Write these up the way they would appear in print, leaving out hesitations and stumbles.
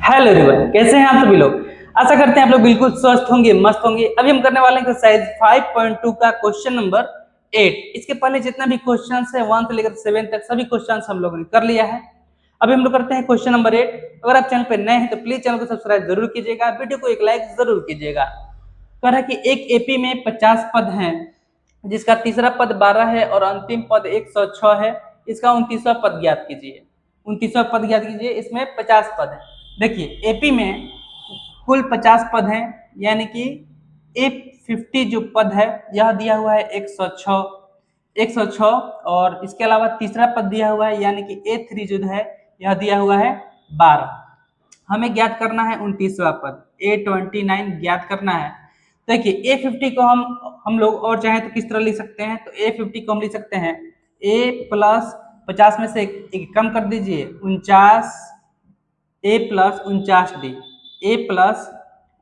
Hello everyone, कैसे हैं आप सभी लोग। आशा करते हैं आप लोग बिल्कुल स्वस्थ होंगे, मस्त होंगे। अभी हम करने वाले हैं एक्सरसाइज 5.2 का क्वेश्चन नंबर 8। इसके पहले जितना भी क्वेश्चंस है 1 से लेकर 7 तक सभी क्वेश्चंस हम लोगों ने कर लिया है। अभी हम लोग करते हैं क्वेश्चन नंबर 8। अगर आप चैनल पर नए हैं तो प्लीज चैनल को सब्सक्राइब जरूर कीजिएगा, वीडियो को एक लाइक जरूर कीजिएगा। कह रहा है कि एक एपी में 50 पद हैं, जिसका तीसरा पद 12 है और अंतिम पद 106 है। इसका 29वां पद ज्ञात कीजिए। 29वां पद ज्ञात कीजिए। इसमें 50 पद है। देखिए एपी में कुल 50 पद हैं, यानी कि A50 जो पद है यह दिया हुआ है 106 और इसके अलावा तीसरा पद दिया हुआ है यानी कि A3 जो है यह दिया हुआ है 12। हमें ज्ञात करना है 29वां पद A29 ज्ञात करना है। देखिए A50 को हम लोग और चाहे तो किस तरह लिख सकते हैं, तो A50 को हम लिख सकते हैं A प्लस 50 में से एक कम कर दीजिए 49 A plus 49D, A plus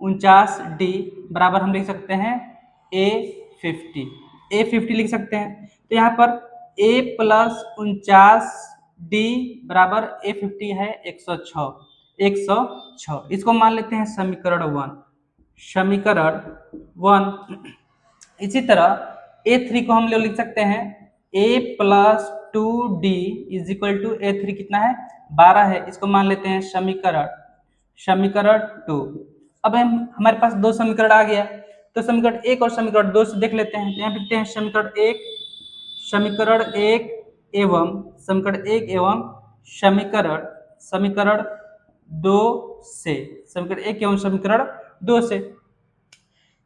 49D बराबर हम लिख सकते हैं A50 लिख सकते हैं। तो यहाँ पर A प्लस 49D बराबर A50 है 106। इसको मान लेते हैं समीकरण 1। इसी तरह A3 को हम लोग लिख सकते हैं A plus 2D is equal to A3 कितना है 12 है। इसको मान लेते हैं समीकरण 2। अब हमारे पास दो समीकरण आ गया, तो समीकरण 1 और समीकरण 2 से देख लेते हैं। तो यहाँ लिखते हैं समीकरण 1 एवं समीकरण 2 से समीकरण 2 से।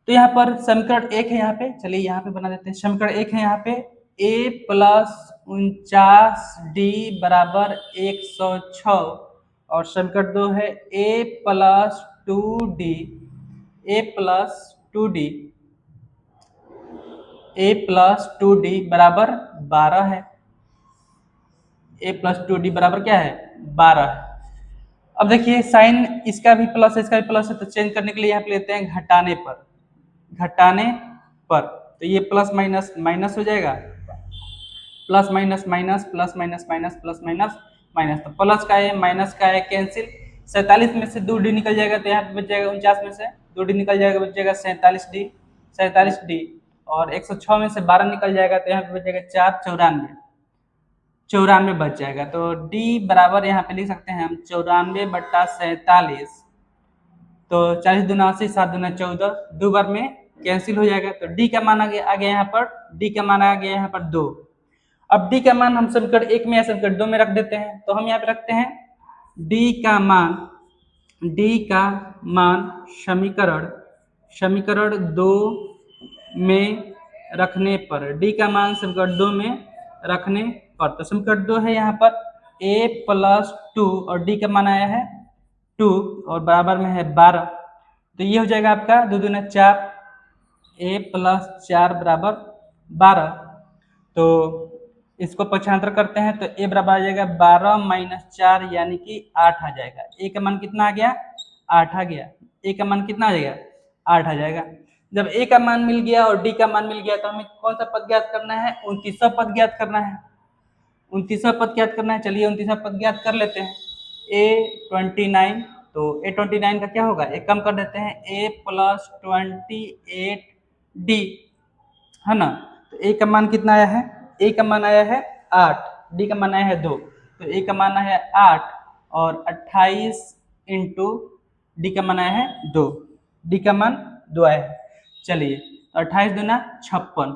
तो यहाँ पर समीकरण 1 है, यहाँ पे चलिए यहाँ पे बना देते हैं। समीकरण 1 है यहाँ पे A प्लस 49D बराबर 106 और समीकरण 2 है A प्लस 2D बराबर 12 है। A प्लस 2D बराबर क्या है 12 है। अब देखिए साइन इसका भी प्लस है, इसका भी प्लस है, तो चेंज करने के लिए यहाँ पे लेते हैं घटाने पर। तो ये प्लस माइनस माइनस हो जाएगा, plus minus minus plus minus minus plus minus minus, तो प्लस का है माइनस का है कैंसिल। 47 में से 2D निकल जाएगा तो यहाँ पे बच जाएगा 49 में से 2D निकल जाएगा, बच जाएगा 47D और 106 में से 12 निकल जाएगा तो यहाँ पे बच जाएगा 94 बच जाएगा। तो D बराबर यहाँ पे लिख सकते हैं हम 94/47। तो 40 दूना 80, 7 दूना 14, दो बार में कैंसिल हो जाएगा। तो D का मान आ गया यहाँ पर 2। अब D का मान हम समीकरण 1 में या समीकरण 2 में रख देते हैं। तो हम यहाँ पे रखते हैं D का मान समीकरण 2 में रखने पर, D का मान समीकरण 2 में रखने पर। तो समीकरण 2 है यहाँ पर A प्लस 2 और D का मान आया है 2 और बराबर में है 12। तो ये हो जाएगा आपका 2 दूना 4, A प्लस 4 बराबर 12। तो इसको पक्षांतर करते हैं तो A बराबर आ जाएगा 12 माइनस 4 यानी कि 8 आ जाएगा। A का मान कितना आ गया 8 आ गया। A का मान कितना आ जाएगा 8 आ जाएगा। जब A का मान मिल गया और D का मान मिल गया तो हमें कौन सा पद ज्ञात करना है 29वां पद ज्ञात करना है। 29वां पद ज्ञात करना है। चलिए 29वां पद ज्ञात कर लेते हैं। A29, तो A29 का क्या होगा, एक कम कर देते हैं A प्लस 28D है ना। तो A का मान कितना आया है, A का मान आया है 8, D का मान आया है 2। तो A का मान आया है 8 और 28 इंटू D का मान आया है 2, D का मान 2 आया है। चलिए 28 दूना 56,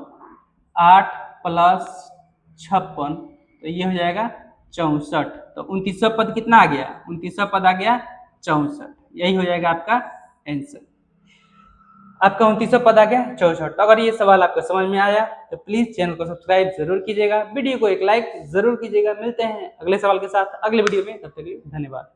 8 प्लस 56 तो ये हो जाएगा 64। तो 29वां पद कितना आ गया 29वां पद आ गया 64। यही हो जाएगा आपका आंसर। आपका 29वां पद आ गया 64। तो अगर ये सवाल आपको समझ में आया तो प्लीज चैनल को सब्सक्राइब जरूर कीजिएगा, वीडियो को एक लाइक जरूर कीजिएगा। मिलते हैं अगले सवाल के साथ अगले वीडियो में, तब तक के लिए धन्यवाद।